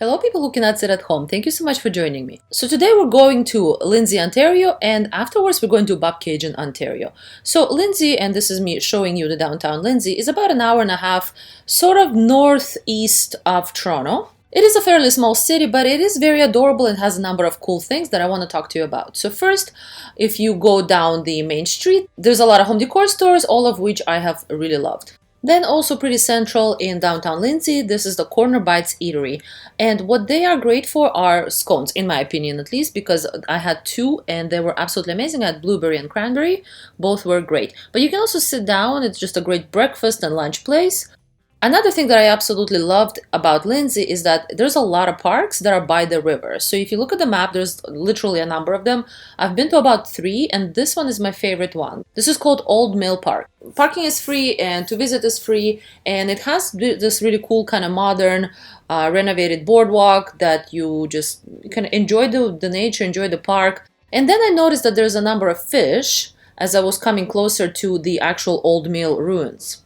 Hello people who cannot sit at home, thank you so much for joining me. So today we're going to Lindsay, Ontario, and afterwards we're going to Bobcaygeon, Ontario. So Lindsay, and this is me showing you the downtown Lindsay, is about an hour and a half sort of northeast of Toronto. It is a fairly small city, but it is very adorable and has a number of cool things that I want to talk to you about. So first, if you go down the main street, there's a lot of home decor stores, all of which I have really loved. Then also pretty central in downtown Lindsay, this is the Corner Bites Eatery. And what they are great for are scones, in my opinion at least, because I had two and they were absolutely amazing. I had blueberry and cranberry. Both were great. But you can also sit down. It's just a great breakfast and lunch place. Another thing that I absolutely loved about Lindsay is that there's a lot of parks that are by the river. So if you look at the map, there's literally a number of them. I've been to about 3, and this one is my favorite one. This is called Old Mill Park. Parking is free and to visit is free, and it has this really cool kind of modern renovated boardwalk that you can enjoy the nature, enjoy the park. And then I noticed that there's a number of fish as I was coming closer to the actual Old Mill ruins.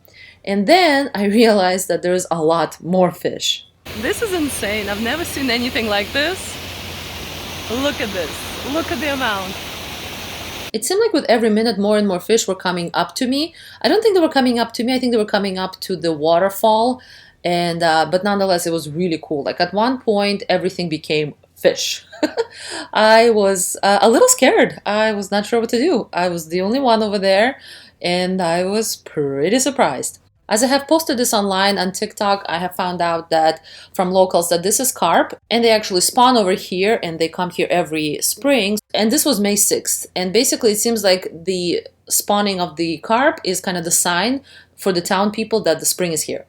And then I realized that there's a lot more fish. This is insane. I've never seen anything like this. Look at this. Look at the amount. It seemed like with every minute more and more fish were coming up to me. I don't think they were coming up to me. I think they were coming up to the waterfall. And but nonetheless, it was really cool. Like at one point, everything became fish. I was a little scared. I was not sure what to do. I was the only one over there, and I was pretty surprised. As I have posted this online on TikTok, I have found out that from locals that this is carp, and they actually spawn over here and they come here every spring. And this was May 6th. And basically it seems like the spawning of the carp is kind of the sign for the town people that the spring is here.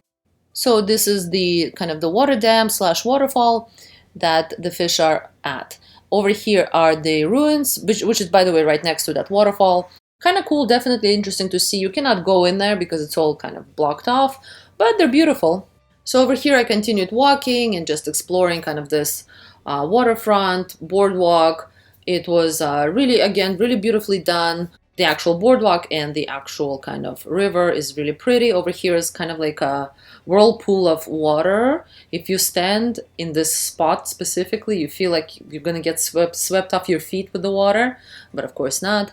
So this is the kind of the water dam / waterfall that the fish are at. Over here are the ruins, which is by the way right next to that waterfall. Kind of cool, definitely interesting to see. You cannot go in there because it's all kind of blocked off, but they're beautiful. So over here I continued walking and just exploring kind of this waterfront, boardwalk. It was really, again, really beautifully done. The actual boardwalk and the actual kind of river is really pretty. Over here is kind of like a whirlpool of water. If you stand in this spot specifically, you feel like you're gonna get swept off your feet with the water, but of course not.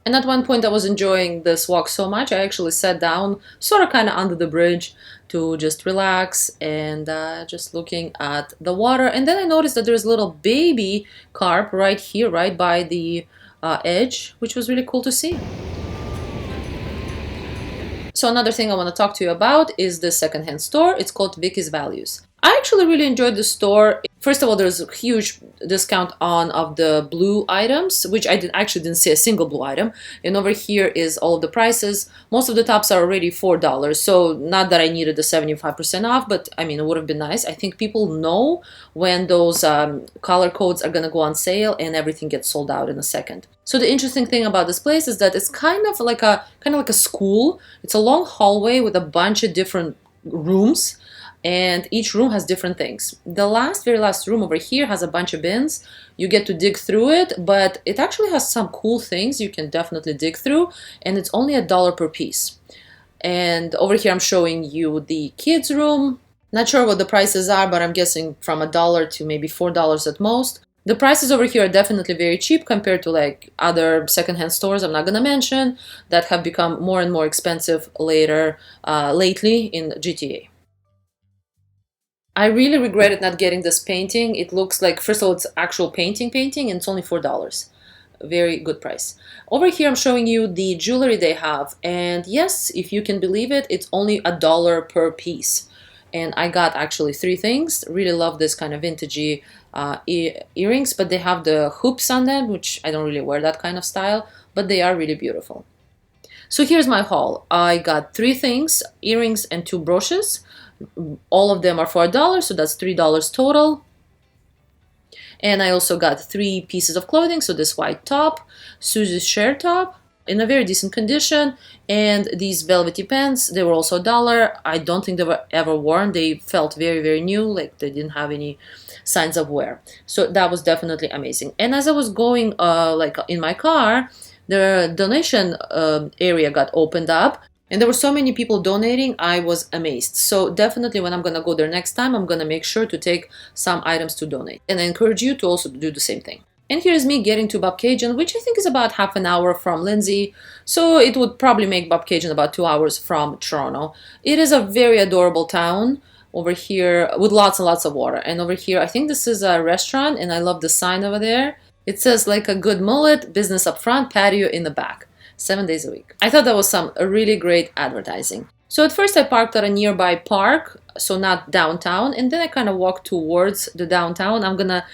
And at one point I was enjoying this walk so much, I actually sat down sort of kind of under the bridge to just relax and just looking at the water. And then I noticed that there's a little baby carp right here, right by the edge, which was really cool to see. So another thing I want to talk to you about is the secondhand store. It's called Vickys Values. I actually really enjoyed the store. First of all, there's a huge discount on of the blue items, which I actually didn't see a single blue item. And over here is all of the prices. Most of the tops are already $4. So not that I needed the 75% off, but I mean, it would have been nice. I think people know when those color codes are going to go on sale and everything gets sold out in a second. So the interesting thing about this place is that it's kind of like a school. It's a long hallway with a bunch of different rooms. And each room has different things. The very last room over here has a bunch of bins. You get to dig through it, but it actually has some cool things you can definitely dig through, and it's only $1 per piece. And over here I'm showing you the kids room. Not sure what the prices are, but I'm guessing from $1 to maybe $4 at most. The prices over here are definitely very cheap compared to like other secondhand stores I'm not gonna mention that have become more and more expensive lately in GTA. I really regretted not getting this painting. It looks like, first of all, it's actual painting, and it's only $4. Very good price. Over here, I'm showing you the jewelry they have. And yes, if you can believe it, it's only $1 per piece. And I got actually 3 things. Really love this kind of vintagey earrings, but they have the hoops on them, which I don't really wear that kind of style, but they are really beautiful. So here's my haul. I got 3 things, earrings and 2 brooches. All of them are for $1, so that's $3 total. And I also got 3 pieces of clothing, so this white top, Susie's share top in a very decent condition, and these velvety pants, they were also $1. I don't think they were ever worn. They felt very, very new, like they didn't have any signs of wear. So that was definitely amazing. And as I was going like in my car, the donation area got opened up. And there were so many people donating, I was amazed. So definitely when I'm gonna go there next time, I'm gonna make sure to take some items to donate. And I encourage you to also do the same thing. And here's me getting to Bobcaygeon, which I think is about half an hour from Lindsay. So it would probably make Bobcaygeon about 2 hours from Toronto. It is a very adorable town over here with lots and lots of water. And over here, I think this is a restaurant, and I love the sign over there. It says like a good mullet, business up front, patio in the back, 7 days a week. I thought that was some really great advertising. So at first I parked at a nearby park, so not downtown, and then I kind of walked towards the downtown. I'm gonna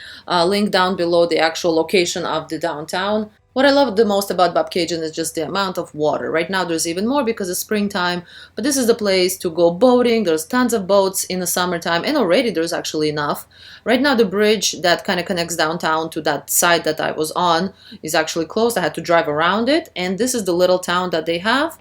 link down below the actual location of the downtown. What I love the most about Bobcaygeon is just the amount of water. Right now there's even more because it's springtime, but this is the place to go boating. There's tons of boats in the summertime, and already there's actually enough. Right now the bridge that kind of connects downtown to that side that I was on is actually closed. I had to drive around it, and this is the little town that they have.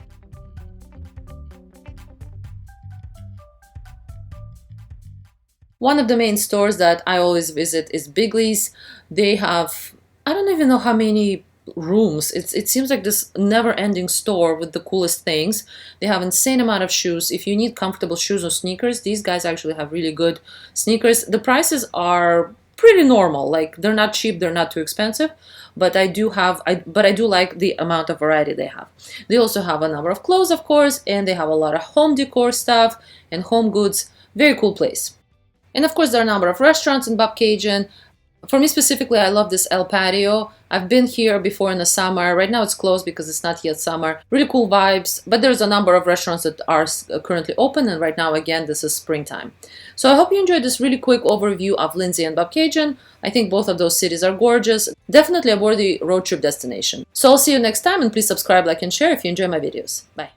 One of the main stores that I always visit is Vickys. They have, I don't even know how many rooms. It seems like this never-ending store with the coolest things. They have insane amount of shoes. If you need comfortable shoes or sneakers, these guys actually have really good sneakers. The prices are pretty normal. Like, they're not cheap, they're not too expensive, but I do like the amount of variety they have. They also have a number of clothes, of course, and they have a lot of home decor stuff and home goods. Very cool place. And of course, there are a number of restaurants in Bobcaygeon. For me specifically, I love this El Patio. I've been here before in the summer. Right now it's closed because it's not yet summer. Really cool vibes, but there's a number of restaurants that are currently open, and right now, again, this is springtime. So I hope you enjoyed this really quick overview of Lindsay and Bobcaygeon. I think both of those cities are gorgeous. Definitely a worthy road trip destination. So I'll see you next time, and please subscribe, like, and share if you enjoy my videos. Bye.